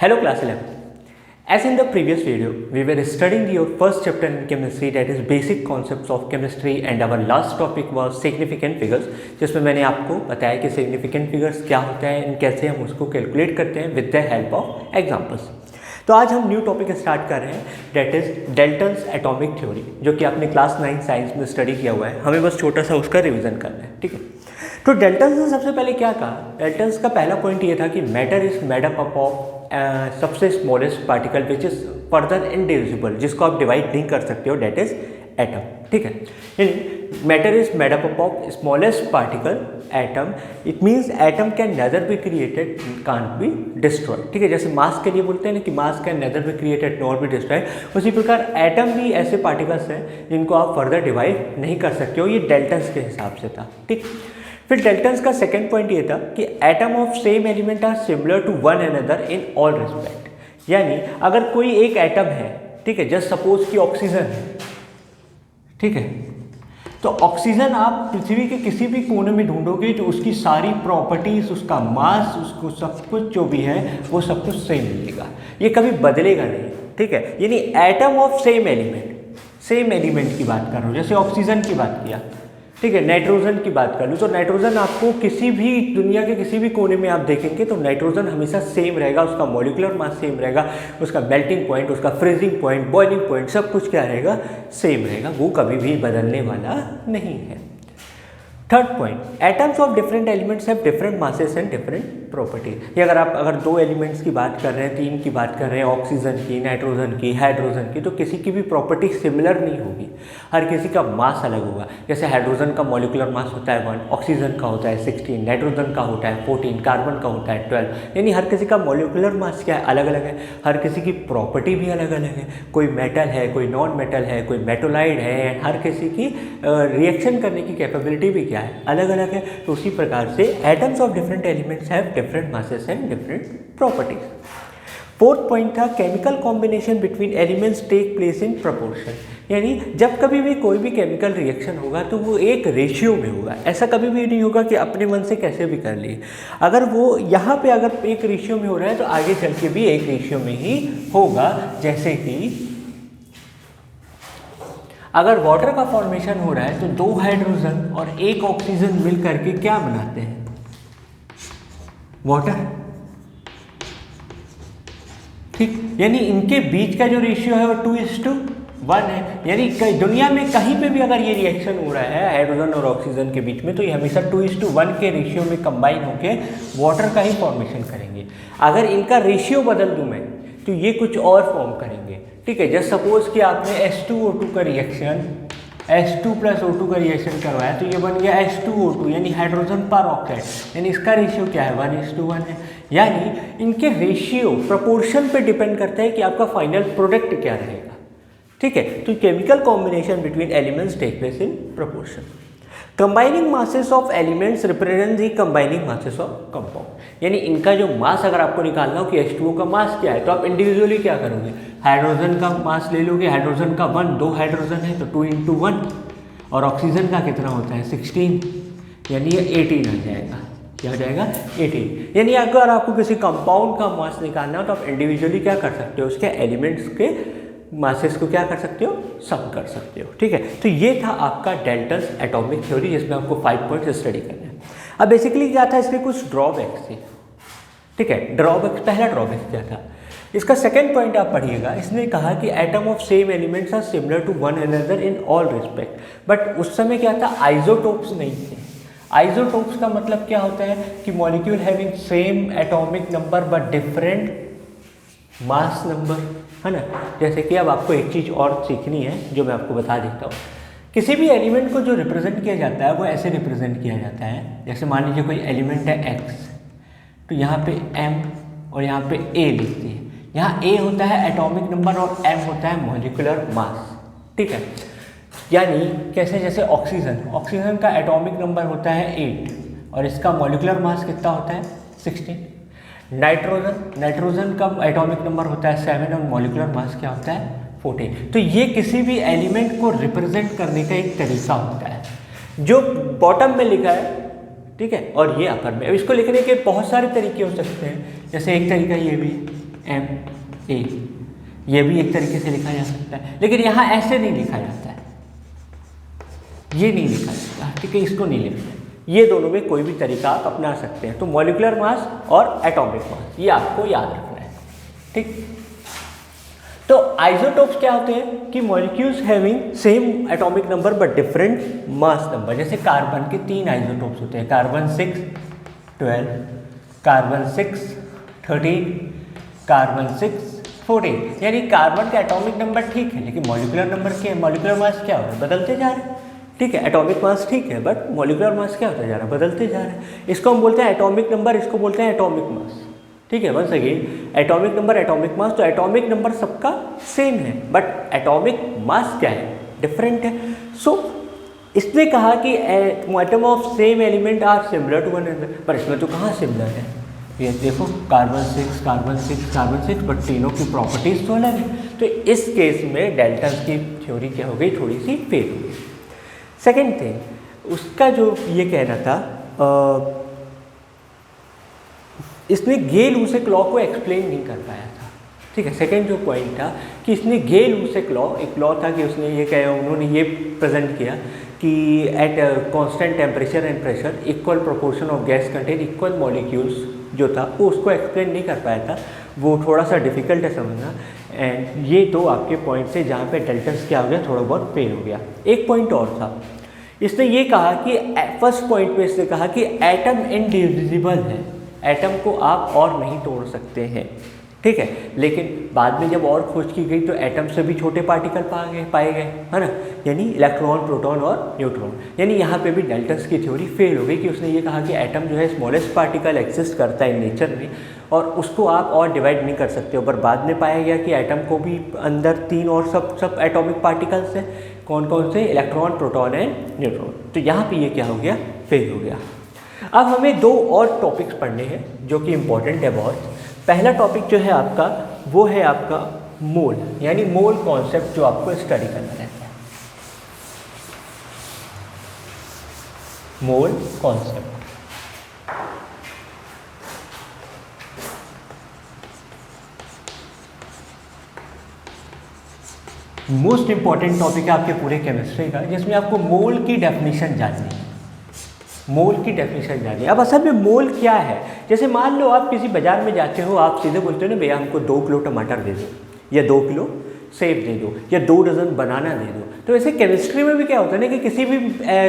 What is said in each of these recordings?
Hello class 11. As in the previous video, we were studying your first chapter in chemistry, that is basic concepts of chemistry, and our last topic was significant figures, जिसमें मैंने आपको बताया कि significant figures क्या होता है और कैसे हम उसको कैलकुलेट करते हैं with the help of examples। तो आज हम न्यू टॉपिक स्टार्ट कर रहे हैं, that is Dalton's atomic theory, जो कि आपने क्लास 9 साइंस में स्टडी किया हुआ है। हमें बस छोटा सा उसका रिवीजन करना है, ठीक है। तो डेल्टन्स ने सबसे पहले क्या कहा? डेल्टन्स का पहला पॉइंट ये था कि matter is made up of सबसे smallest particle which is further indivisible, जिसको आप डिवाइड नहीं कर सकते हो, डेट इज एटम, ठीक है। यानी matter is made up of smallest particle atom, it means atom can neither be created can't be destroyed, ठीक है। जैसे मास के लिए बोलते हैं ना कि mass can neither be created not be destroyed, उसी प्रकार एटम भी ऐसे पार्टिकल्स हैं जिनको आप फर्दर डिवाइड नहीं कर सकते हो। ये डेल्टन्स के हिसाब से था, ठीक। फिर डेल्टन्स का सेकेंड पॉइंट ये था कि atom of same element are similar to one another in all respect. यानी अगर कोई एक एटम है, ठीक है, जस्ट सपोज कि ऑक्सीजन है, ठीक है, तो ऑक्सीजन आप पृथ्वी के किसी भी कोने में ढूंढोगे तो उसकी सारी प्रॉपर्टीज, उसका मास, उसको सब कुछ जो भी है वो सब कुछ सेम मिलेगा, ये कभी बदलेगा नहीं, ठीक है। यानी एटम ऑफ सेम एलिमेंट की बात कर रहा हूँ। जैसे ऑक्सीजन की बात किया, ठीक है, नाइट्रोजन की बात कर लूँ तो नाइट्रोजन आपको किसी भी दुनिया के किसी भी कोने में आप देखेंगे तो नाइट्रोजन हमेशा सेम रहेगा, उसका मॉलिक्यूलर मास सेम रहेगा, उसका मेल्टिंग पॉइंट, उसका फ्रीजिंग पॉइंट, बॉइलिंग पॉइंट, सब कुछ क्या रहेगा? सेम रहेगा, वो कभी भी बदलने वाला नहीं है। Third point, atoms of different elements have different masses and different properties. ये अगर दो एलिमेंट्स की बात कर रहे हैं, तीन की बात कर रहे हैं, ऑक्सीजन की, नाइट्रोजन की, हाइड्रोजन की, तो किसी की भी प्रॉपर्टी सिमिलर नहीं होगी, हर किसी का मास अलग होगा। जैसे हाइड्रोजन का मॉलिक्यूलर मास होता है 1, ऑक्सीजन का होता है 16, नाइट्रोजन का होता है 14, कार्बन का होता है 12। यानी हर किसी का मॉलिक्यूलर मास क्या है? अलग अलग है। हर किसी की प्रॉपर्टी भी अलग अलग है, कोई मेटल है, कोई नॉन मेटल है, कोई मेटोलाइड है, हर किसी की रिएक्शन करने की कैपेबिलिटी भी क्या है? अलग अलग है। तो उसी प्रकार से atoms of different elements have different masses and different properties. Fourth point था chemical combination between elements take place in proportion. यानी जब कभी भी कोई भी केमिकल रिएक्शन होगा तो वो एक रेशियो में होगा, ऐसा कभी भी नहीं होगा कि अपने मन से कैसे भी कर लिए। अगर वो यहाँ पे अगर एक रेशियो में हो रहा है तो आगे चल के भी एक रेशियो में ही होगा। जैसे कि अगर वाटर का फॉर्मेशन हो रहा है तो 2 हाइड्रोजन और 1 ऑक्सीजन मिल करके क्या बनाते हैं? वाटर, ठीक। यानी इनके बीच का जो रेशियो है वो 2:1 है। यानी दुनिया में कहीं पे भी अगर ये रिएक्शन हो रहा है हाइड्रोजन और ऑक्सीजन के बीच में तो ये हमेशा 2:1 के रेशियो में कंबाइन होके वाटर का ही फॉर्मेशन करेंगे। अगर इनका रेशियो बदल दूं मैं तो ये कुछ और फॉर्म करेंगे, ठीक है। जस्ट सपोज कि आपने H2O2 का रिएक्शन H2 + O2 का रिएक्शन करवाया तो ये बन गया H2O2, यानी हाइड्रोजन पर ऑक्साइड। यानी इसका रेशियो क्या है? 1:1 है। यानी इनके रेशियो प्रोपोर्शन पे डिपेंड करता है कि आपका फाइनल प्रोडक्ट क्या रहेगा, ठीक है। तो chemical combination between elements take place in proportion. Combining masses of elements represent the combining masses of compound. यानी इनका जो मास अगर आपको निकालना हो कि H2O का मास क्या है तो आप इंडिविजुअली क्या करोगे? हाइड्रोजन का मास ले लोगे, हाइड्रोजन का 1, 2 हाइड्रोजन है तो 2 × 1, और ऑक्सीजन का कितना होता है? 16, यानी ये 18 आ जाएगा। क्या हो जाएगा? 18। यानी अगर आपको किसी कंपाउंड का मास निकालना हो तो आप इंडिविजुअली क्या कर सकते हो? उसके एलिमेंट्स के मासेस को क्या कर सकते हो? सम कर सकते हो, ठीक है। तो ये था आपका डेल्टन्स एटॉमिक थ्योरी, जिसमें आपको 5 पॉइंट्स स्टडी करने हैं। अब बेसिकली क्या था, इसके कुछ ड्रॉबैक्स थे, ठीक है। ड्रॉबैक्स, पहला ड्रॉबैक क्या था? इसका सेकेंड पॉइंट आप पढ़िएगा। इसने कहा कि atom of same elements are similar to one another in all respect, but उस समय क्या था? आइसोटोप्स नहीं थे। आइसोटोप्स का मतलब क्या होता है कि molecule having same atomic number but different mass number, है ना। जैसे कि अब आपको एक चीज़ और सीखनी है जो मैं आपको बता देता हूँ। किसी भी एलिमेंट को जो रिप्रेजेंट किया जाता है वो ऐसे रिप्रेजेंट किया जाता है, जैसे मान लीजिए कोई एलिमेंट है X, तो यहाँ पे M और यहाँ पे A लिखते हैं। यहाँ A होता है एटॉमिक नंबर और M होता है मॉलिक्यूलर मास, ठीक है। यानी कैसे? जैसे ऑक्सीजन का एटॉमिक नंबर होता है 8 और इसका मॉलिक्यूलर मास कितना होता है? 16। नाइट्रोजन का एटॉमिक नंबर होता है 7 और मॉलिक्यूलर मास क्या होता है? 14। तो ये किसी भी एलिमेंट को रिप्रेजेंट करने का एक तरीका होता है जो बॉटम में लिखा है, ठीक है, और ये अपर में। अब इसको लिखने के बहुत सारे तरीके हो सकते हैं। जैसे एक तरीका ये भी एम ए, ये भी एक तरीके से लिखा जा सकता है, लेकिन यहाँ ऐसे नहीं लिखा जाता है, ये नहीं लिखा जाता, ठीक है, इसको नहीं लिखना है। ये दोनों में कोई भी तरीका आप अपना सकते हैं। तो मॉलिक्यूलर मास और एटॉमिक मास, ये आपको याद रखना है, ठीक। तो आइसोटोप्स क्या होते हैं कि molecules having same atomic number but different mass number. जैसे कार्बन के 3 आइसोटोप्स होते हैं, कार्बन 6 12, कार्बन 6 13, कार्बन 6 14। यानी कार्बन का एटॉमिक नंबर ठीक है, लेकिन मॉलिक्यूलर नंबर क्या है, मॉलिक्यूलर मास क्या हो रहा है, बदलते जा रहे हैं, ठीक है। एटॉमिक मास ठीक है, बट मॉलिक्यूलर मास क्या होता जा रहा है, बदलते जा रहा है। इसको हम बोलते हैं एटॉमिक नंबर, इसको बोलते हैं एटॉमिक मास, ठीक है। Once again, atomic number, atomic mass, तो एटॉमिक नंबर सबका सेम है, बट एटॉमिक मास क्या है, डिफरेंट है। सो इसने कहा कि atom of same element are similar to one another, पर इसमें तो कहाँ सिमिलर है, ये देखो कार्बन 6 कार्बन 6 कार्बन 6, बट तीनों की प्रॉपर्टीज तो अलग है। तो इस केस में डेल्टन्स की थ्योरी क्या हो गई, थोड़ी सी फेल हो गई। सेकेंड थिंग, उसका जो ये कहना था, इसने गेल-लूसेक लॉ को एक्सप्लेन नहीं कर पाया था, ठीक है। सेकेंड जो पॉइंट था कि इसने गेल-लूसेक लॉ, एक लॉ था कि उसने ये कहा, उन्होंने ये प्रेजेंट किया कि at constant temperature and pressure equal proportion of gas contain equal molecules, जो था वो उसको एक्सप्लेन नहीं कर पाया था, वो थोड़ा सा डिफिकल्ट है समझना। एंड ये दो आपके पॉइंट से जहाँ पे डेल्टन्स क्या हो गया, थोड़ा बहुत फेल हो गया। एक पॉइंट और था, इसने ये कहा कि फर्स्ट पॉइंट पे इसने कहा कि एटम इनडिविजिबल है, एटम को आप और नहीं तोड़ सकते हैं, ठीक है। लेकिन बाद में जब और खोज की गई तो एटम से भी छोटे पार्टिकल पाए गए, है ना, यानी इलेक्ट्रॉन, प्रोटॉन और न्यूट्रॉन। यानी यहाँ पे भी डेल्टन्स की थ्योरी फेल हो गई कि उसने ये कहा कि एटम जो है स्मॉलेस्ट पार्टिकल एग्जिस्ट करता है नेचर में, और उसको आप और डिवाइड नहीं कर सकते हो। पर बाद में पाया गया कि एटम को भी अंदर 3 और सब एटॉमिक पार्टिकल्स हैं, कौन कौन से, इलेक्ट्रॉन, प्रोटॉन एंड न्यूट्रॉन। तो यहाँ पे ये क्या हो गया, फेल हो गया। अब हमें 2 और टॉपिक्स पढ़ने हैं जो कि इम्पॉर्टेंट है बहुत। पहला टॉपिक जो है आपका, वो है आपका मोल, यानी मोल कॉन्सेप्ट जो आपको स्टडी करना रहता है, mole concept. Most important topic है आपके पूरे केमिस्ट्री का, जिसमें आपको मोल की डेफिनेशन जाननी है, मोल की डेफिनेशन जानिए। अब असल में मोल क्या है, जैसे मान लो आप किसी बाजार में जाते हो, आप सीधे बोलते हो ना, भैया हमको 2 किलो टमाटर दे दो, या 2 किलो सेब दे दो, या 2 डज़न बनाना दे दो। तो ऐसे केमिस्ट्री में भी क्या होता है ना कि किसी भी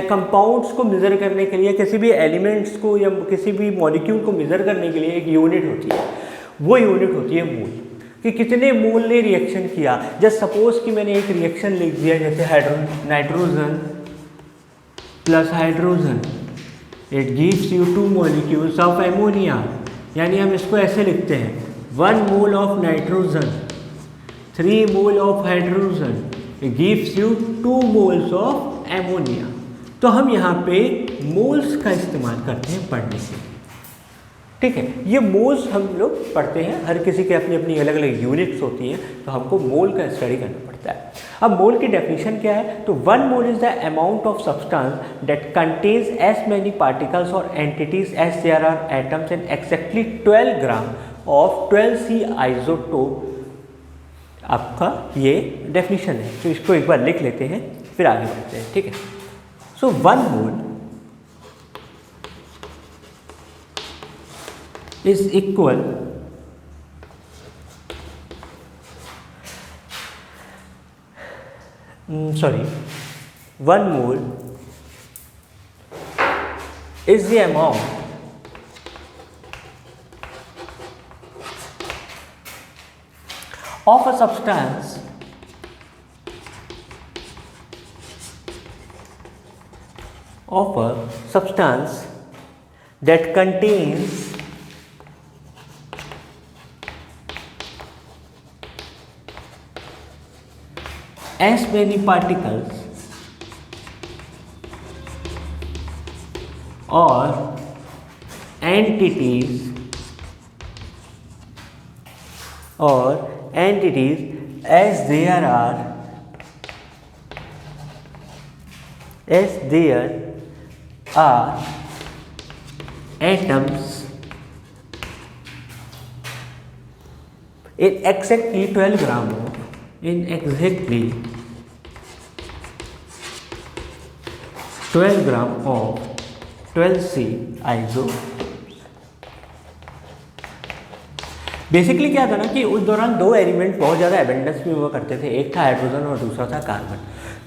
कंपाउंड्स को मेज़र करने के लिए, किसी भी एलिमेंट्स को या किसी भी मॉलिक्यूल को मेज़र करने के लिए एक यूनिट होती है, वो यूनिट होती है मोल, कि कितने मोल ने रिएक्शन किया। जस्ट सपोज कि मैंने एक रिएक्शन लिख दिया, जैसे nitrogen plus hydrogen, it gives you 2 molecules of ammonia. यानी हम इसको ऐसे लिखते हैं, 1 mole of nitrogen 3 mole of hydrogen, it gives you 2 moles of ammonia. तो हम यहाँ पे मोल्स का इस्तेमाल करते हैं पढ़ने के लिए, ठीक है। ये मोल्स हम लोग पढ़ते हैं, हर किसी के अपनी अपनी अलग अलग यूनिट्स होती हैं, तो हमको मोल का स्टडी करना पड़ता है। अब मोल की डेफिनेशन क्या है, तो 1 mole is the amount of substance that contains as many particles और entities as there are atoms and exactly 12 gram of 12C isotope. आपका ये डेफिनेशन है, तो इसको एक बार लिख लेते हैं, फिर आगे बढ़ते हैं, ठीक है। सो 1 मोल is equal sorry 1 mole is the amount of a substance that contains as many particles or entities as there are atoms in exactly 12 gram of, in exactly 12 gram of 12C iso. Basically क्या था ना कि उस दौरान दो element बहुत ज़्यादा abundance में हुआ करते थे, एक था हाइड्रोजन और दूसरा था कार्बन।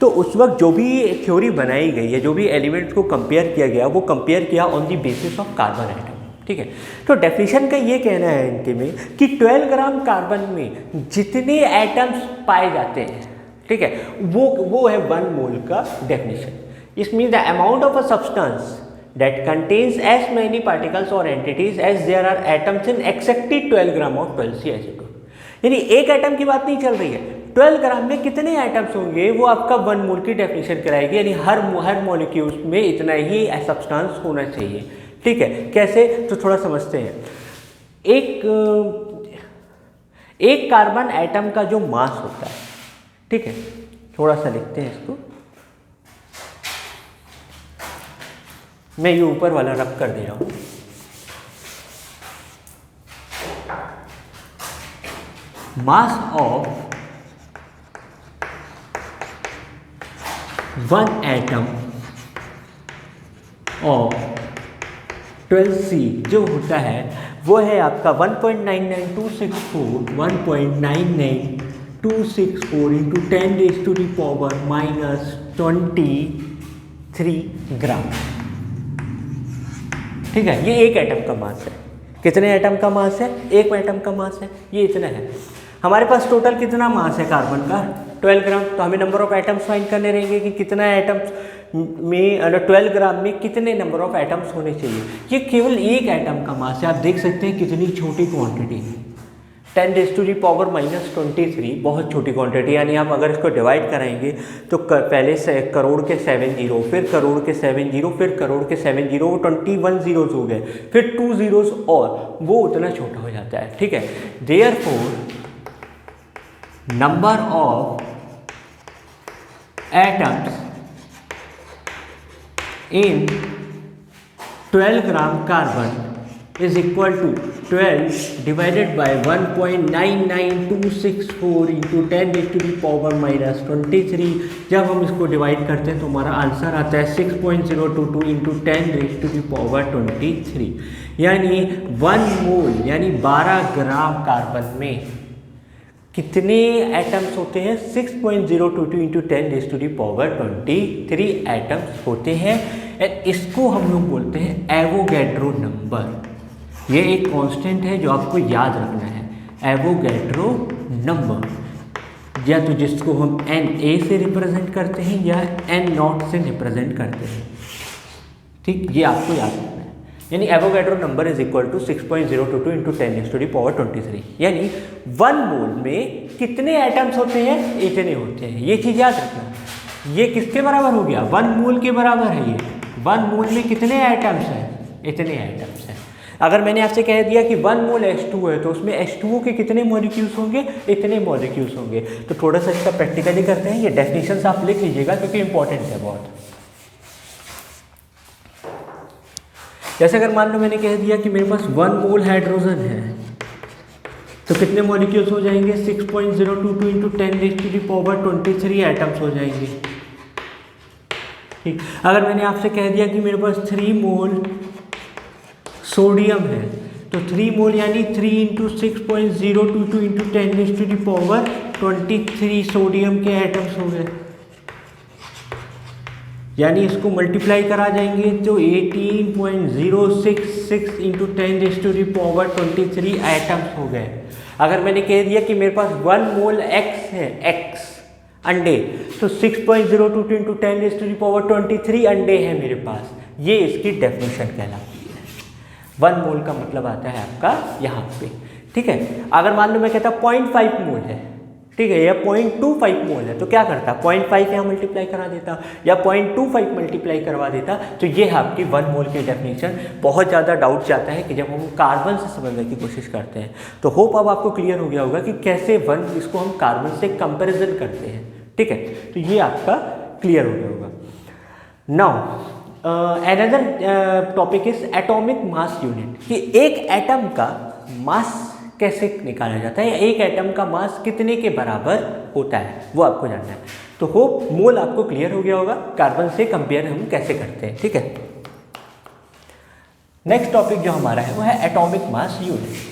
तो उस वक्त जो भी थ्योरी बनाई गई है, जो भी एलिमेंट्स को कंपेयर किया गया, वो कंपेयर किया on the basis of carbon atom. ठीक है, तो डेफिनेशन का ये कहना है इनके में कि 12 ग्राम कार्बन में जितने एटम्स पाए जाते हैं, ठीक है, वो है 1 मोल का definition. It means the amount of a substance that contains as many particles or entities as there are atoms in exactly 12 gram of 12C acido। यानी एक एटम की बात नहीं चल रही है, 12 ग्राम में कितने एटम्स होंगे वो आपका 1 मोल की डेफिनेशन कराएगी। यानी हर मॉलिक्यूल्स में इतना ही सब्सटेंस होना चाहिए। ठीक है, कैसे, तो थोड़ा समझते हैं। एक कार्बन एटम का जो मास होता है, ठीक है, थोड़ा सा लिखते हैं इसको, मैं ये ऊपर वाला रब कर दे रहा हूं। मास ऑफ 1 एटम ऑफ 12C जो होता है वो है आपका 1.99264 1.99264 इंटू 10⁻⁻23 ग्राम। ठीक है, ये एक एटम का मास है। कितने एटम का मास है? एक एटम का मास है, ये इतना है। हमारे पास टोटल कितना मास है कार्बन का? 12 ग्राम। तो हमें नंबर ऑफ एटम्स फाइंड करने रहेंगे कि कितना एटम्स में 12 ग्राम में कितने नंबर ऑफ एटम्स होने चाहिए। ये केवल एक एटम का मास है। आप देख सकते हैं कितनी छोटी क्वांटिटी है, 10⁻⁻23, बहुत छोटी क्वांटिटी। यानी आप अगर इसको डिवाइड कराएंगे तो पहले से करोड़ के 7 जीरो, फिर करोड़ के 7 जीरो, फिर करोड़ के 7 जीरो, वो 21 जीरोस हो गए, फिर 2 जीरोस और वो उतना छोटा हो जाता है। ठीक है, therefore number of atoms in 12 gram carbon is equal to 12 divided by 1.99264 into 10⁻⁻23। जब हम इसको डिवाइड करते हैं तो हमारा आंसर आता है 6.022 इंटू 10⁻23। यानी 1 मोल यानी 12 ग्राम कार्बन में कितने एटम्स होते हैं? 6.022 इंटू 10⁻23 एटम्स होते हैं। इसको हम लोग बोलते हैं एवोगैड्रो नंबर। ये एक कांस्टेंट है जो आपको याद रखना है, एवोगैड्रो नंबर, या तो जिसको हम Na से रिप्रेजेंट करते हैं या N0 से रिप्रेजेंट करते हैं। ठीक, ये आपको याद रखना है। यानी Avogadro number is equal to 6.022 into 10⁻23। यानी 1 मोल में कितने एटम्स होते हैं? इतने होते हैं। ये चीज़ याद रखना। ये किसके बराबर हो गया? 1 मोल के बराबर है ये। 1 मोल में कितने एटम्स हैं? इतने एटम्स हैं। अगर मैंने आपसे कह दिया कि 1 मोल H2 है तो उसमें H2O के कितने मॉलिक्यूल्स होंगे? इतने मॉलिक्यूल्स होंगे। तो थोड़ा सा इसका प्रैक्टिकली करते हैं। ये डेफिनेशंस आप लिख लीजिएगा क्योंकि इंपॉर्टेंट है बहुत। जैसे अगर मान लो मैंने कह दिया कि मेरे पास 1 मोल हाइड्रोजन है तो कितने मॉलिक्यूल्स हो जाएंगे? 6.022 इंटू 10⁻23 एटम्स हो जाएंगे। ठीक, अगर मैंने आपसे कह दिया कि मेरे पास 3 मोल सोडियम है तो 3 मोल यानी 3 इंटू 6.022 इंटू 10⁻23 सोडियम के एटम्स हो गए। यानी इसको मल्टीप्लाई करा जाएंगे तो 18.066 इंटू 10⁻23 एटम्स हो गए। अगर मैंने कह दिया कि मेरे पास 1 मोल X है, X अंडे, तो 6.022 इंटू 10⁻23 अंडे हैं मेरे पास। ये इसकी डेफिनेशन कहलाती है। 1 मोल का मतलब आता है आपका यहाँ पे। ठीक है, अगर मान लो मैं कहता 0.5 मोल है, ठीक है, या 0.25 मोल है तो क्या करता? 0.5 यहाँ मल्टीप्लाई करा देता या 0.25 मल्टीप्लाई करवा देता। तो ये है आपकी 1 मोल की डेफिनेशन। बहुत ज़्यादा डाउट जाता है कि जब हम कार्बन से समझने की कोशिश करते हैं। तो होप अब आपको क्लियर हो गया होगा कि कैसे इसको हम कार्बन से कंपेरिजन करते हैं। ठीक है, तो ये आपका क्लियर हो गया होगा। Now another topic is atomic mass unit, कि एक एटम का मास कैसे निकाला जाता है, या एक एटम का मास कितने के बराबर होता है, वो आपको जानना है। तो होप मोल आपको क्लियर हो गया होगा, कार्बन से कंपेयर हम कैसे करते हैं, ठीक है। नेक्स्ट टॉपिक जो हमारा है वो है एटॉमिक मास यूनिट।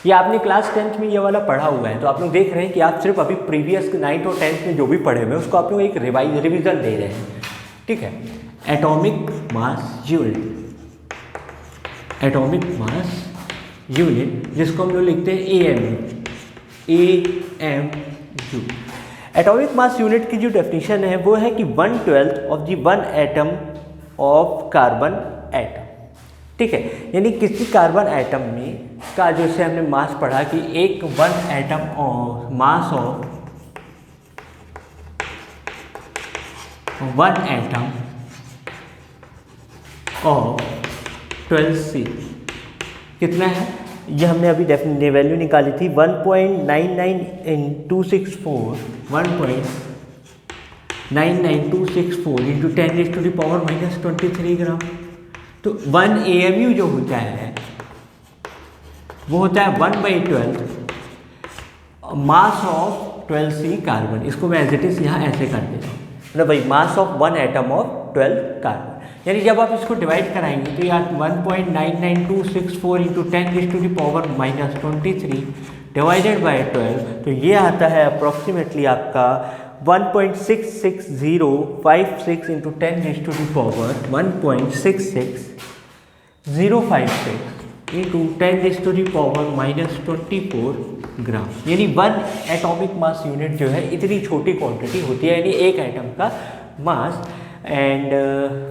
ये आपने क्लास 10th में ये वाला पढ़ा हुआ है, तो आप लोग देख रहे हैं कि आप सिर्फ अभी प्रीवियस 9th और 10th में जो भी पढ़े हुए हैं उसको आप लोग एक रिवीजन दे रहे हैं, ठीक है। Atomic mass unit, atomic mass unit जिसको हम लोग लिखते हैं AMU। एटॉमिक मास यूनिट की जो डेफिनेशन है वो है कि 1/12 of the 1 atom of carbon atom, ठीक है। यानी किसी कार्बन एटम में का जैसे हमने मास पढ़ा कि एक 1 atom of mass of 1 atom of 12C कितना है, ये हमने अभी डेफिनेट वैल्यू निकाली थी 1.99264 1.99264 इंटू 10⁻⁻³ ग्राम। तो 1 AMU जो होता है वो होता है 1/12 मास ऑफ 12C कार्बन। इसको मैं एज इट इज यहाँ ऐसे कर देता हूँ, मतलब भाई मास ऑफ 1 एटम ऑफ 12 कार्बन। यानी जब आप इसको डिवाइड कराएंगे तो यार 1.99264 इंटू 10⁻⁻23 डिवाइडेड बाय 12, तो ये आता है अप्रॉक्सीमेटली आपका 1.66056 इंटू 10⁻1.66056 इंटू 10⁻24 ग्राम। यानी 1 एटॉमिक मास यूनिट जो है इतनी छोटी क्वांटिटी होती है, यानी एक एटम का mass. And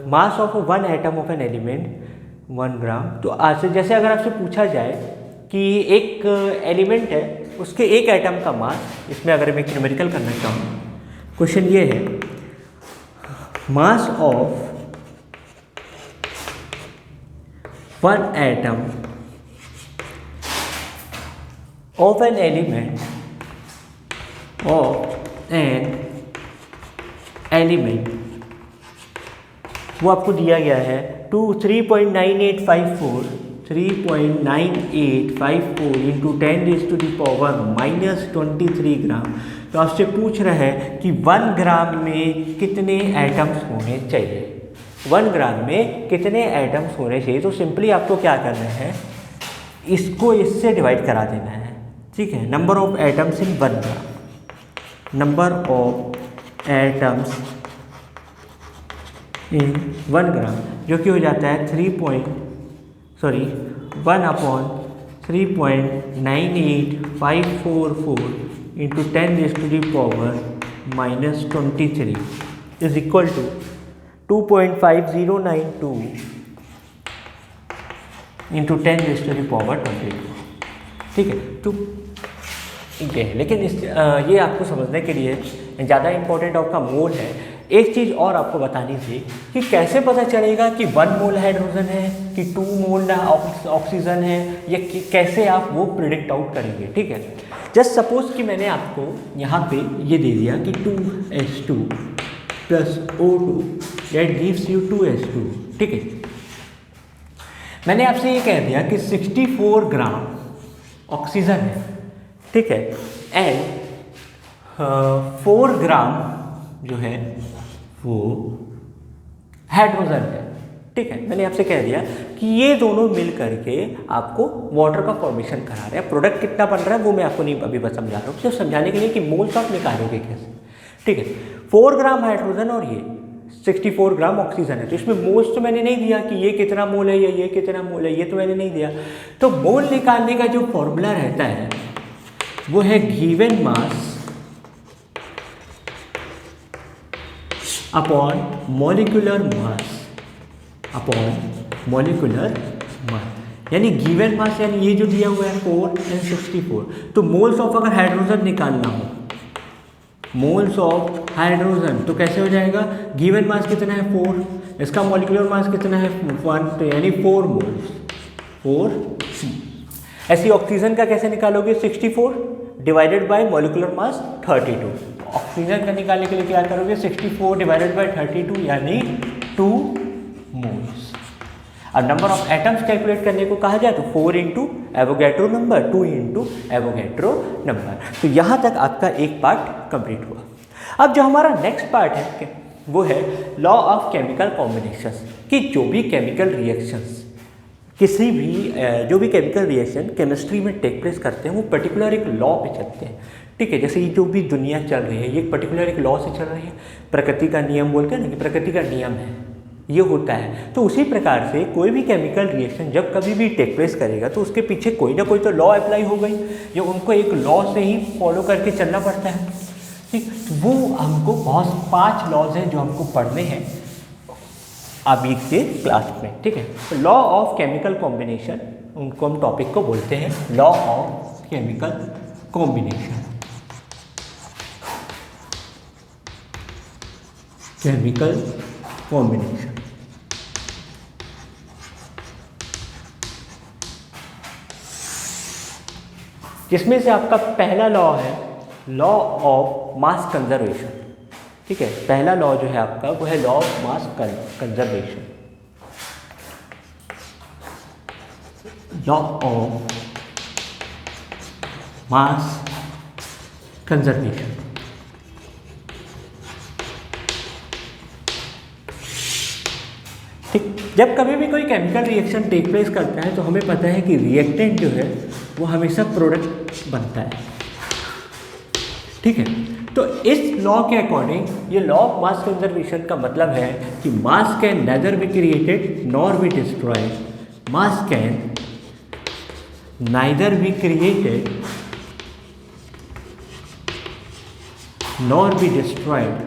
mass of 1 atom of an element 1 gram. तो आज से जैसे अगर आपसे पूछा जाए कि एक एलिमेंट है उसके एक एटम का मास, इसमें अगर मैं न्यूमेरिकल करना चाहूँ, क्वेश्चन ये है मास of 1 atom of an element वो आपको दिया गया है 3.9854 इंटू 10⁻⁻23 ग्राम। तो आपसे पूछ रहा है कि 1 ग्राम में कितने एटम्स होने चाहिए, 1 ग्राम में कितने एटम्स होने चाहिए। तो सिंपली आपको क्या करना है, इसको इससे डिवाइड करा देना है, ठीक है। Number of atoms in 1 gram, number of atoms in 1 gram जो कि हो जाता है 1/3.98544 into 10⁻⁻23 is equal to 2.5092 into 10⁻22, ठीक है। तो ये है, लेकिन ये आपको समझने के लिए ज़्यादा इम्पोर्टेंट आपका मोल है। एक चीज़ और आपको बतानी थी कि कैसे पता चलेगा कि 1 मोल हाइड्रोजन है कि 2 मोल ऑक्सीजन है, या कैसे आप वो प्रिडिक्ट आउट करेंगे, ठीक है। जस्ट सपोज कि मैंने आपको यहाँ पे ये दे दिया कि 2H2 plus O2 that gives you 2H2, ठीक है। मैंने आपसे ये कह दिया कि 64 ग्राम ऑक्सीजन है, ठीक है, एंड 4 ग्राम जो है वो हाइड्रोजन है, ठीक है। मैंने आपसे कह दिया कि ये दोनों मिल करके आपको वाटर का फॉर्मेशन करा रहे हैं। प्रोडक्ट कितना बन रहा है वो मैं आपको नहीं अभी बस समझा रहा हूँ, सिर्फ समझाने के लिए कि मोल्स आप निकालोगे कैसे, ठीक है। 4 ग्राम हाइड्रोजन और ये 64 ग्राम ऑक्सीजन है, तो इसमें मोल्स तो मैंने नहीं दिया कि ये कितना मोल है या ये कितना मोल है, ये तो मैंने नहीं दिया। तो मोल निकालने का जो फॉर्मूला रहता है वो है given mass upon molecular mass, यानी गिवन मास, यानी ये जो दिया हुआ है 4 and 64। तो मोल्स ऑफ अगर हाइड्रोजन निकालना हो, मोल्स ऑफ हाइड्रोजन, तो कैसे हो जाएगा, गिवन मास कितना है 4, इसका मॉलिक्यूलर मास कितना है 1, तो यानी 4 मोल्स 4C। ऐसी ऑक्सीजन का कैसे निकालोगे, 64 divided by molecular mass 32। Oxygen का निकालने के लिए क्या करोगे, 64 डिवाइडेड बाय 32 यानी 2 मोल्स। अब नंबर ऑफ एटम्स कैलकुलेट करने को कहा जाए तो 4 into Avogadro number, 2 into Avogadro number. तो यहाँ तक आपका एक पार्ट कंप्लीट हुआ। अब जो हमारा नेक्स्ट पार्ट है वो है लॉ ऑफ केमिकल कॉम्बिनेशंस, कि जो भी केमिकल रिएक्शंस किसी भी जो भी केमिकल रिएक्शन केमिस्ट्री में टेक प्लेस करते हैं वो पर्टिकुलर एक लॉ पे चलते हैं। ठीक है, जैसे ये जो भी दुनिया चल रही है ये पर्टिकुलर एक लॉ से चल रही है, प्रकृति का नियम बोलते हैं ना कि प्रकृति का नियम है, ये होता है। तो उसी प्रकार से कोई भी केमिकल रिएक्शन जब कभी भी टेक प्लेस करेगा तो उसके पीछे कोई ना कोई तो लॉ अप्लाई हो गई, या उनको एक लॉ से ही फॉलो करके चलना पड़ता है। ठीक, वो हमको बहुत 5 लॉज हैं जो हमको पढ़ने हैं अभी के क्लास में। ठीक है, तो लॉ ऑफ केमिकल कॉम्बिनेशन, उनको हम टॉपिक को बोलते हैं law of chemical combination. Chemical combination जिसमें से आपका पहला लॉ है लॉ ऑफ मास कंजर्वेशन। ठीक है, पहला लॉ जो है आपका वो है law of mass conservation. Law of mass conservation. ठीक, जब कभी भी कोई केमिकल रिएक्शन टेक प्लेस करता है तो हमें पता है कि रिएक्टेंट जो है वो हमेशा प्रोडक्ट बनता है। ठीक है, तो इस लॉ के अकॉर्डिंग ये लॉ ऑफ मास कंजर्वेशन का मतलब है कि mass can neither be created nor be destroyed. Mass can neither be created nor be destroyed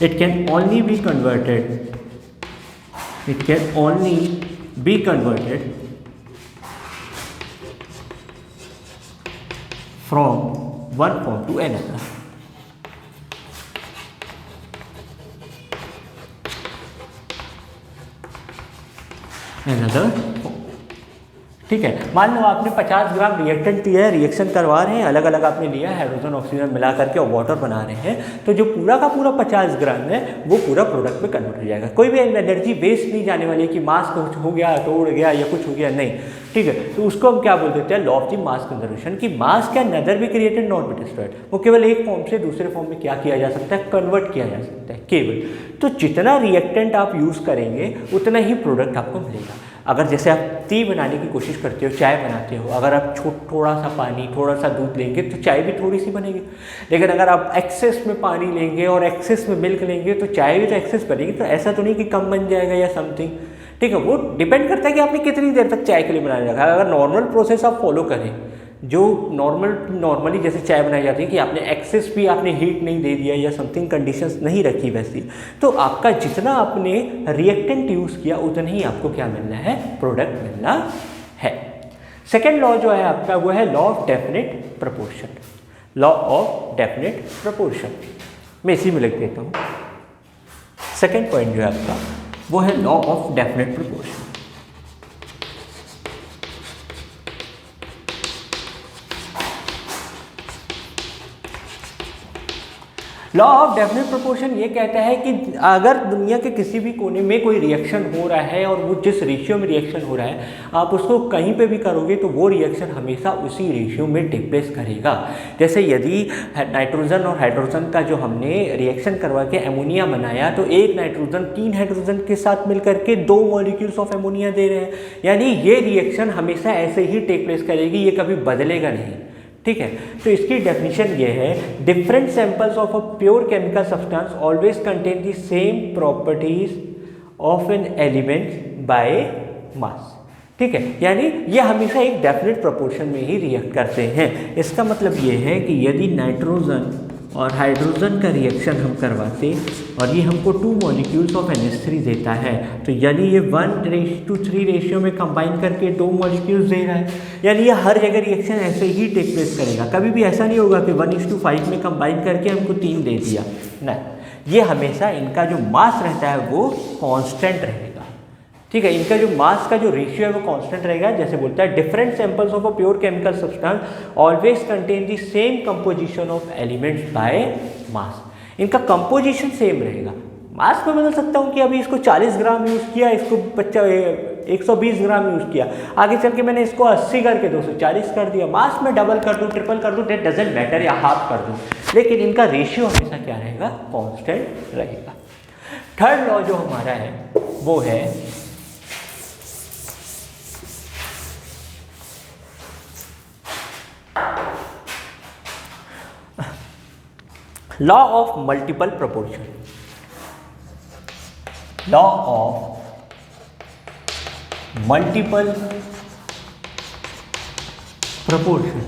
it can only be converted from one form to another. ठीक है, मान लो आपने 50 ग्राम reactant लिया है, रिएक्शन करवा रहे हैं, अलग अलग आपने लिया है, हाइड्रोजन ऑक्सीजन मिला करके और वाटर बना रहे हैं, तो जो पूरा का पूरा 50 ग्राम है वो पूरा प्रोडक्ट में कन्वर्ट हो जाएगा। कोई भी एनर्जी वेस्ट नहीं जाने वाली है कि मास कुछ हो गया तो उड़ गया या कुछ हो गया, नहीं। ठीक है, तो उसको हम क्या बोल देते हैं law of the mass conservation, कि mass can neither be created not be destroyed. वो केवल एक फॉर्म से दूसरे फॉर्म में क्या किया जा सकता है, कन्वर्ट किया जा सकता है केवल। तो जितना रिएक्टेंट आप यूज़ करेंगे उतना ही प्रोडक्ट आपको मिलेगा। अगर जैसे आप टी बनाने की कोशिश करते हो, चाय बनाते हो, अगर आप थोड़ा सा पानी थोड़ा सा दूध लेंगे तो चाय भी थोड़ी सी बनेगी। लेकिन अगर आप एक्सेस में पानी लेंगे और एक्सेस में मिल्क लेंगे तो चाय भी तो एक्सेस बनेगी। तो ऐसा तो नहीं कि कम बन जाएगा या समथिंग। ठीक है, वो डिपेंड करता है कि आपने कितनी देर तक चाय के लिए बनाने रखा है। अगर नॉर्मल प्रोसेस आप फॉलो करें, जो नॉर्मली जैसे चाय बनाई जाती है कि आपने एक्सेस भी आपने हीट नहीं दे दिया या समथिंग कंडीशंस नहीं रखी वैसी, तो आपका जितना आपने रिएक्टेंट यूज़ किया उतना ही आपको क्या मिलना है, प्रोडक्ट मिलना है। सेकेंड लॉ जो है आपका वो है law of definite proportion. Law of definite proportion मैं इसी में लिख देता हूँ। सेकेंड पॉइंट जो है आपका वो है law of definite proportion. Law of definite proportion ये कहता है कि अगर दुनिया के किसी भी कोने में कोई रिएक्शन हो रहा है और वो जिस रेशियो में रिएक्शन हो रहा है आप उसको कहीं पे भी करोगे तो वो रिएक्शन हमेशा उसी रेशियो में टेक प्लेस करेगा। जैसे यदि नाइट्रोजन और हाइड्रोजन का जो हमने रिएक्शन करवा के एमोनिया बनाया तो एक नाइट्रोजन 3 हाइड्रोजन के साथ मिलकर के 2 मॉलिक्यूल्स ऑफ एमोनिया दे रहे हैं, यानी ये रिएक्शन हमेशा ऐसे ही टेक प्लेस करेगी, ये कभी बदलेगा नहीं। ठीक है, तो इसकी डेफिनेशन ये है different samples of a pure chemical substance always contain the same properties of an element by mass. ठीक है, यानी ये हमेशा एक डेफिनेट प्रोपोर्शन में ही रिएक्ट करते हैं। इसका मतलब ये है कि यदि नाइट्रोजन और हाइड्रोजन का रिएक्शन हम करवाते और ये हमको 2 मॉलिक्यूल्स ऑफ NH3 देता है तो यानी ये 1:3 रेशियो में कंबाइन करके 2 मॉलिक्यूल्स दे रहा है, यानी ये हर जगह रिएक्शन ऐसे ही टेक प्लेस करेगा। कभी भी ऐसा नहीं होगा कि 1:5 में कंबाइन करके हमको 3 दे दिया, नहीं, ये हमेशा इनका जो मास रहता है वो कांस्टेंट रहेगा। ठीक है, इनका जो मास का जो रेशियो है वो कांस्टेंट रहेगा। जैसे बोलता है different samples of a pure chemical substance always contain the same composition of elements by mass. इनका कंपोजिशन सेम रहेगा। मास में बदल सकता हूँ कि अभी इसको 40 ग्राम यूज़ किया, इसको 120 ग्राम यूज़ किया, आगे चल के मैंने इसको 80 करके 240 कर दिया। मास में डबल कर दूँ, ट्रिपल कर दूँ, दैट डजेंट मैटर, या हाफ कर दूँ, लेकिन इनका रेशियो हमेशा क्या रहेगा, कांस्टेंट रहेगा। थर्ड लॉ जो हमारा है वो है law of multiple proportion. Law of multiple proportion.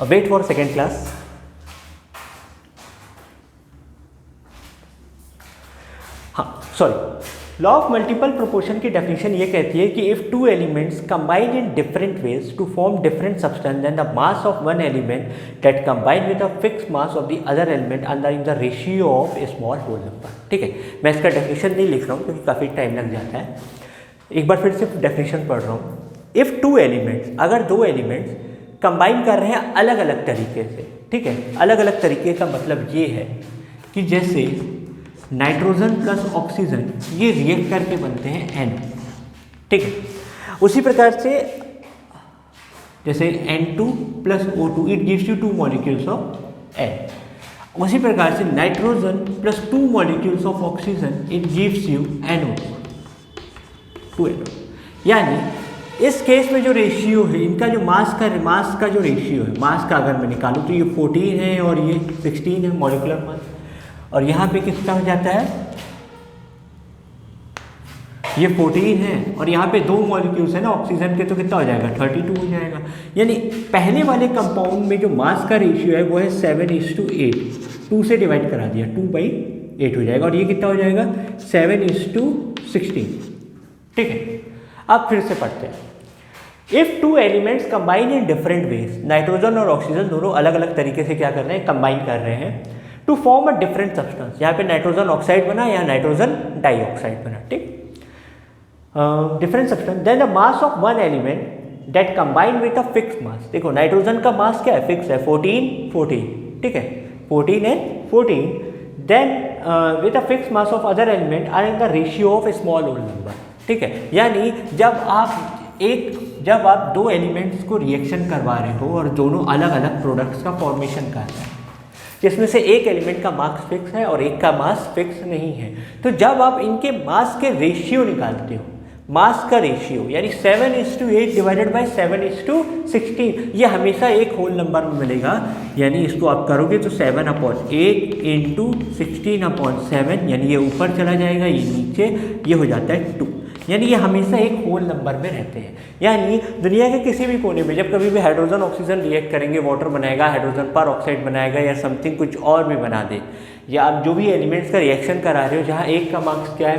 Wait for second class. हाँ sorry, law of multiple proportion की डेफिनेशन ये कहती है कि if two elements combine in different ways to form different substance then the mass of one element that combine with the fix mass of the other element under in the ratio of a small whole number. ठीक है, मैं इसका definition नहीं लिख रहा हूँ क्योंकि काफ़ी टाइम लग जाता है। एक बार फिर से डेफिनेशन पढ़ रहा हूँ। इफ़ टू एलिमेंट्स, अगर दो एलिमेंट्स कंबाइन कर रहे हैं अलग अलग तरीके से, ठीक है, अलग अलग तरीके का मतलब ये है कि जैसे नाइट्रोजन प्लस ऑक्सीजन ये रिएक्ट करके बनते हैं N, ठीक है, उसी प्रकार से जैसे N2 plus O2 it gives you 2 molecules of N, उसी प्रकार से nitrogen plus 2 molecules of oxygen it gives you NO2 2NO। यानी इस केस में जो रेशियो है इनका, जो मास का जो रेशियो है, मास का अगर मैं निकालूँ तो ये 14 है और ये 16 है मॉलिक्यूलर मास, और यहाँ पे कितना हो जाता है, ये 14 है और यहाँ पे 2 मॉलिक्यूल्स है ना ऑक्सीजन के, तो कितना हो जाएगा 32 हो जाएगा। यानी पहले वाले कंपाउंड में जो मास का रेशियो है वो है 7:8, 2 से डिवाइड करा दिया, 2/8 हो जाएगा, और ये कितना हो जाएगा 7:16। ठीक है, अब फिर से पढ़ते हैं। If two elements combine in different veg, nitrogen और ऑक्सीजन दोनों अलग अलग तरीके से क्या कर रहे हैं, कंबाइन कर रहे हैं to form a different substance. यहाँ पे नाइट्रोजन ऑक्साइड बना, यहाँ नाइट्रोजन डाइऑक्साइड बना, ठीक, different substance, then the mass of one element that combine with a fix mass. देखो नाइट्रोजन का मास क्या है, फिक्स है 14, ठीक है, 14 है 14, then with a fix mass of other element are in the ratio of a small whole number. ठीक है, यानी जब आप दो एलिमेंट्स को रिएक्शन करवा रहे हो और दोनों अलग अलग प्रोडक्ट्स का फॉर्मेशन कर रहे हैं, जिसमें से एक एलिमेंट का मास फिक्स है और एक का मास फिक्स नहीं है, तो जब आप इनके मास के रेशियो निकालते हो, मास का रेशियो यानी 7:8 डिवाइडेड बाई 7:16, ये हमेशा एक होल नंबर में मिलेगा। यानी इसको आप करोगे तो 7/8 इंटू 16/7, यानी ये ऊपर चला जाएगा, ये नीचे, ये हो जाता है 2, यानी ये हमेशा एक होल नंबर में रहते हैं। यानी दुनिया के किसी भी कोने में जब कभी भी हाइड्रोजन ऑक्सीजन रिएक्ट करेंगे, वाटर बनाएगा, हाइड्रोजन पर ऑक्साइड बनाएगा या समथिंग कुछ और भी बना दे, या आप जो भी एलिमेंट्स का रिएक्शन करा रहे हो जहाँ एक का मास क्या है,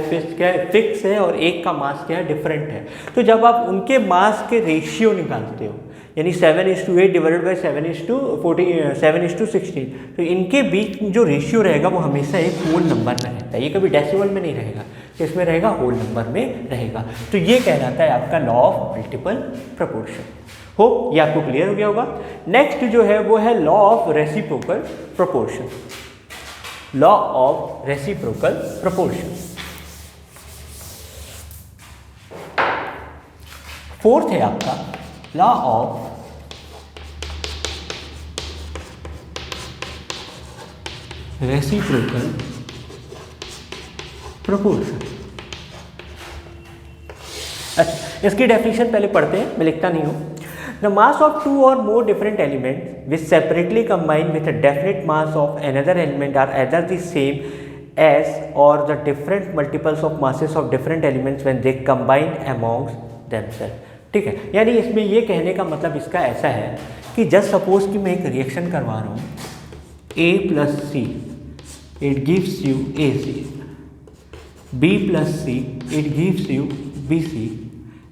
फिक्स है और एक का मास क्या है, डिफरेंट है, तो जब आप उनके मास के रेशियो निकालते हो यानी 7:8 डिवाइडेड बाई 7:16, तो इनके बीच जो रेशियो रहेगा वो हमेशा एक होल नंबर में रहता है, ये कभी डेसिमल में नहीं रहेगा, किसमें रहेगा, होल नंबर में रहेगा। तो ये कहलाता है आपका law of multiple proportion. Hope ये आपको क्लियर हो गया होगा। नेक्स्ट जो है वो है law of reciprocal proportion. Law of reciprocal proportion, fourth है आपका लॉ ऑफ रेसिप्रोकल प्रोपोर्शन। अच्छा, इसकी डेफिनेशन पहले पढ़ते हैं, मैं लिखता नहीं हूँ। The mass of two or more different elements which separately combine with a definite mass of another element are either the same as or the different multiples of masses of different elements when they combine amongst themselves। ठीक है, यानी इसमें ये कहने का मतलब इसका ऐसा है कि जस्ट सपोज कि मैं एक रिएक्शन करवा रहा हूँ, A plus C it gives you AC, B plus C it gives you BC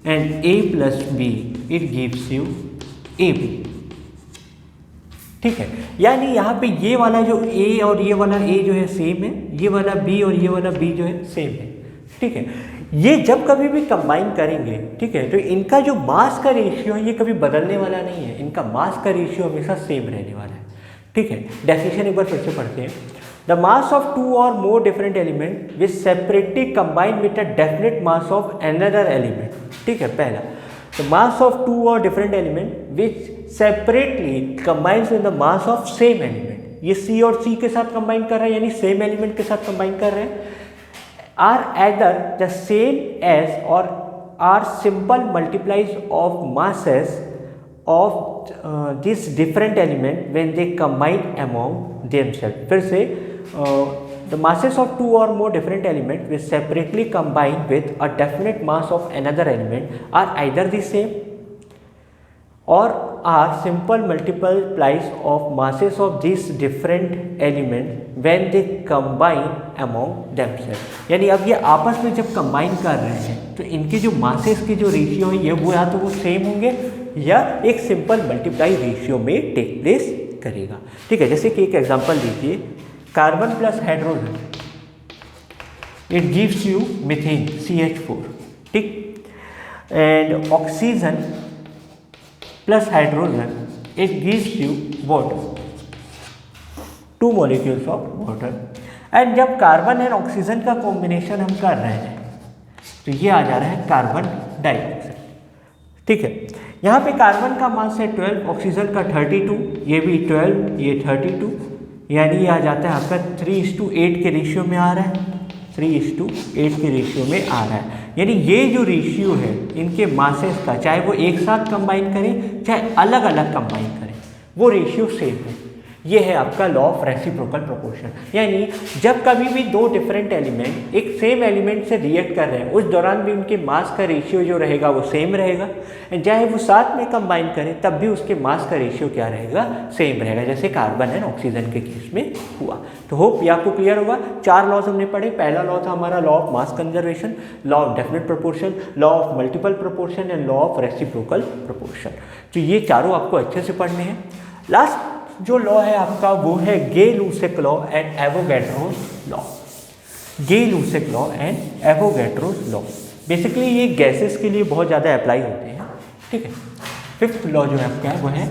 and A plus B it gives you AB। ठीक है, यानी यहाँ पे ये वाला जो A और ये वाला A जो है सेम है, ये वाला B और ये वाला B जो है सेम है। ठीक है, ये जब कभी भी कंबाइन करेंगे, ठीक है, तो इनका जो मास का रेशियो है ये कभी बदलने वाला नहीं है, इनका मास का रेशियो हमेशा सेम रहने वाला है, ठीक है। डेफिनेशन एक बार फिर से पढ़ते हैं। द मास ऑफ टू और more different element which separately combine with a definite mass of another element, ठीक है। पहला, द मास ऑफ टू और different element which separately combines with the mass of same element, ये सी और सी के साथ combine कर रहे हैं, यानी सेम एलिमेंट के साथ कंबाइन कर रहे हैं, are either the same as or are simple multiplies of masses of this different element when they combine among themselves। फिर से the masses of two or more different elements which separately combine with a definite mass of another element are either the same or are simple multiplies of masses of these different element when they combine among themselves। यानी अब ये आपस में जब combine कर रहे हैं तो इनके जो मासेस के जो रेशियो है ये वो या तो वो सेम होंगे या एक सिंपल मल्टीप्लाई रेशियो में टेक प्लेस करेगा, ठीक है। जैसे कि एक एग्जांपल लीजिए, carbon plus hydrogen, it gives you methane CH4, ठीक, and oxygen plus hydrogen, it gives you water, 2 molecules of water। And जब कार्बन एंड ऑक्सीजन का कॉम्बिनेशन हम कर रहे हैं तो ये आ जा रहा है कार्बन डाइऑक्साइड, ठीक है। यहाँ पे कार्बन का मास है 12, ऑक्सीजन का 32, ये भी 12, ये 32, यानी ये आ जाता है आपका 3:8 के रेशियो में आ रहा है, 3:8 के रेशियो में आ रहा है। यानी ये जो रेशियो है इनके मासेस का, चाहे वो एक साथ कंबाइन करें चाहे अलग अलग कंबाइन करें, वो रेशियो सेम है। ये है आपका लॉ ऑफ रेसिप्रोकल प्रोपोर्शन। यानी जब कभी भी दो डिफरेंट एलिमेंट एक सेम एलिमेंट से रिएक्ट कर रहे हैं उस दौरान भी उनके मास का रेशियो जो रहेगा वो सेम रहेगा, चाहे वो साथ में कंबाइन करें तब भी उसके मास का रेशियो क्या रहेगा, सेम रहेगा, जैसे कार्बन एंड ऑक्सीजन के केस में हुआ। तो होप ये आपको क्लियर होगा। 4 लॉज हमने पढ़े। पहला लॉ था हमारा law of mass conservation, law of definite proportion, law of multiple proportion and law of reciprocal proportion. तो ये चारों आपको अच्छे से पढ़ने हैं। लास्ट जो लॉ है आपका वो है Gay-Lussac law and Avogadro's law. Gay-Lussac law and Avogadro's law basically ये गैसेस के लिए बहुत ज़्यादा अप्लाई होते हैं, ठीक है। 5th लॉ जो है आपका वो है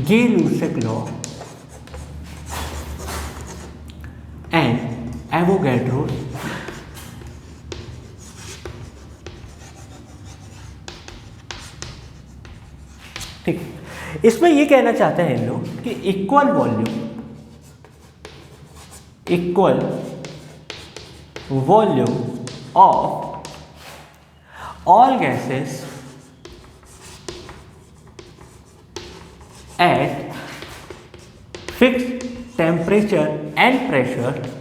गे-लुसेक लॉ एंड एवोगैड्रोस, ठीक। इसमें ये कहना चाहते हैं इन लोग कि equal volume of all gases at fixed temperature and pressure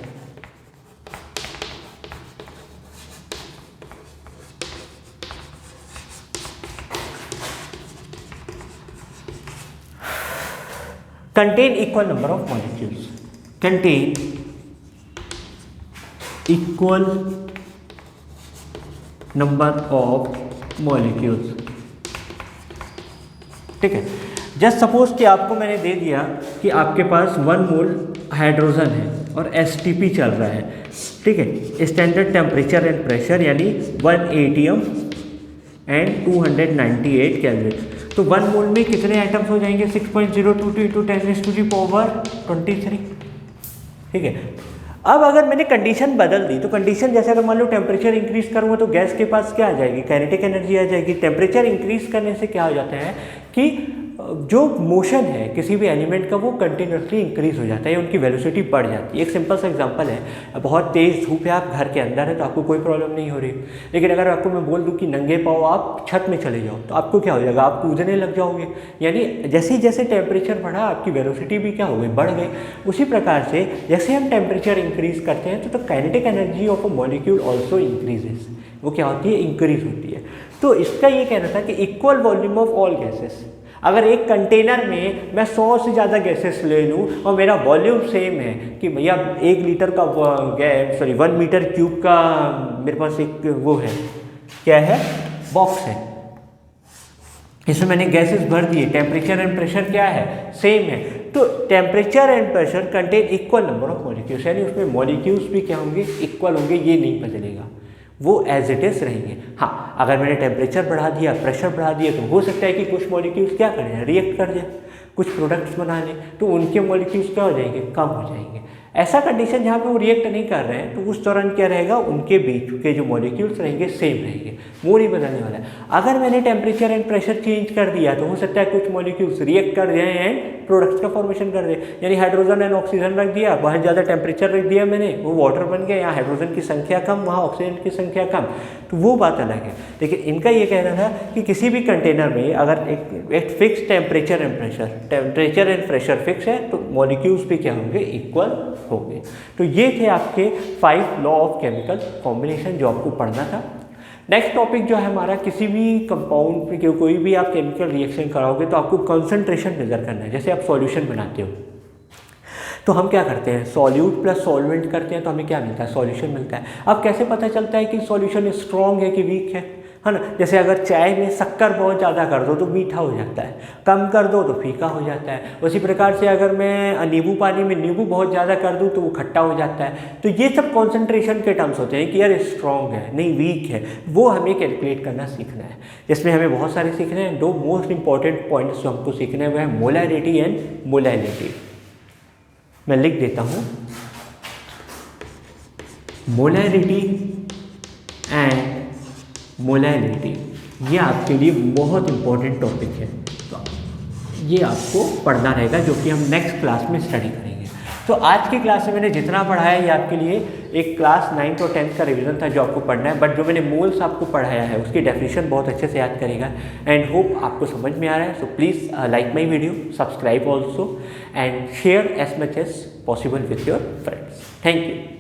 contain equal number of molecules, contain equal number of molecules, ठीक है। जस्ट सपोज कि आपको मैंने दे दिया कि आपके पास 1 मोल हाइड्रोजन है और STP चल रहा है, ठीक है। स्टैंडर्ड टेम्परेचर एंड प्रेशर यानी 1 atm एंड 298 कैलोरी। तो 1 मोल में कितने आइटम्स हो जाएंगे, 6.022 × 10⁻23, ठीक है। अब अगर मैंने कंडीशन बदल दी तो कंडीशन जैसे अगर मान लो टेम्परेचर इंक्रीज करूँगा तो गैस के पास क्या आ जाएगी, काइनेटिक एनर्जी आ जाएगी। टेम्परेचर इंक्रीज करने से क्या हो जाता है कि जो मोशन है किसी भी एलिमेंट का वो कंटिन्यूसली इंक्रीज हो जाता है, उनकी वेलोसिटी बढ़ जाती है। एक सिंपल सा एग्जांपल है, बहुत तेज़ धूप है, आप घर के अंदर है तो आपको कोई प्रॉब्लम नहीं हो रही, लेकिन अगर आपको मैं बोल दूं कि नंगे पाँव आप छत में चले जाओ तो आपको क्या हो जाएगा, आप कूदने लग जाओगे। यानी जैसे जैसे टेम्परेचर बढ़ा आपकी वेलोसिटी भी क्या हो गई, बढ़ गई। उसी प्रकार से जैसे हम टेम्परेचर इंक्रीज करते हैं तो kinetic energy of a molecule also increases, वो क्या होती है, इंक्रीज होती है। तो इसका ये कहना था कि equal volume of all gases, अगर एक कंटेनर में मैं 100 से ज़्यादा गैसेस ले लूँ और मेरा वॉल्यूम सेम है कि भैया 1 लीटर का 1 मीटर क्यूब का मेरे पास एक वो है, क्या है, बॉक्स है, इसमें मैंने गैसेस भर दिए, टेम्परेचर एंड प्रेशर क्या है, सेम है। तो temperature and pressure contain equal number of molecules, यानी उसमें मॉलिक्यूल्स भी क्या होंगे, इक्वल होंगे, ये नहीं बदलेगा, वो एज इट इज रहेंगे। हाँ, अगर मैंने टेम्परेचर बढ़ा दिया, प्रेशर बढ़ा दिया, तो हो सकता है कि कुछ मॉलिक्यूल्स क्या करें, रिएक्ट कर जाए, कुछ प्रोडक्ट्स बना लें, तो उनके मॉलिक्यूल्स क्या हो जाएंगे, कम हो जाएंगे। ऐसा कंडीशन जहाँ पे वो रिएक्ट नहीं कर रहे हैं, तो उस दौरान क्या रहेगा, उनके बीच के जो मॉलिक्यूल्स रहेंगे सेम रहेंगे, वो नहीं बदलने वाला है। अगर मैंने टेम्परेचर एंड प्रेशर चेंज कर दिया, तो हो सकता है कुछ मॉलिक्यूल्स रिएक्ट कर जाएं एंड प्रोडक्ट्स का फॉर्मेशन कर दे, यानी हाइड्रोजन एंड ऑक्सीजन रख दिया, बहुत ज़्यादा टेम्परेचर रख दिया मैंने, वो वाटर बन गया, यहाँ हाइड्रोजन की संख्या कम, वहाँ ऑक्सीजन की संख्या कम, तो वो बात अलग है। लेकिन इनका ये कहना था कि किसी भी कंटेनर में अगर एक fix temperature and pressure fix है, तो मॉलिक्यूल्स भी क्या होंगे, इक्वल होंगे। तो ये थे आपके 5 लॉ ऑफ केमिकल कॉम्बिनेशन जो आपको पढ़ना था। नेक्स्ट टॉपिक जो है हमारा, किसी भी कंपाउंड में कोई भी आप केमिकल रिएक्शन कराओगे तो आपको कंसंट्रेशन मेजर करना है। जैसे आप सॉल्यूशन बनाते हो तो हम क्या करते हैं, सॉल्यूट प्लस सॉल्वेंट करते हैं, तो हमें क्या मिलता है, सॉल्यूशन मिलता है। अब कैसे पता चलता है कि सॉल्यूशन स्ट्रॉन्ग है कि वीक है ना। जैसे अगर चाय में शक्कर बहुत ज़्यादा कर दो तो मीठा हो जाता है, कम कर दो तो फीका हो जाता है। उसी प्रकार से अगर मैं नींबू पानी में नींबू बहुत ज़्यादा कर दूँ तो वो खट्टा हो जाता है। तो ये सब कॉन्सेंट्रेशन के टर्म्स होते हैं कि यार स्ट्रॉन्ग है नहीं वीक है, वो हमें कैलकुलेट करना सीखना है। जिसमें हमें बहुत सारे सीखने हैं। 2 मोस्ट इंपॉर्टेंट पॉइंट्स जो हमको सीखने हुए हैं, मोलैरिटी एंड मोलैलिटी। मैं लिख देता हूँ, मोलैरिटी एंड मोलैलिटी, ये आपके लिए बहुत इंपॉर्टेंट टॉपिक है, तो ये आपको पढ़ना रहेगा, जो कि हम नेक्स्ट क्लास में स्टडी करेंगे। तो आज की क्लास में मैंने जितना पढ़ाया ये आपके लिए एक क्लास 9th और 10th का रिवीजन था जो आपको पढ़ना है, बट जो मैंने मोल्स आपको पढ़ाया है उसकी डेफिनेशन बहुत अच्छे से याद करेगा। एंड होप आपको समझ में आ रहा है। So please like my video, subscribe also and share as much as possible with your friends. Thank you.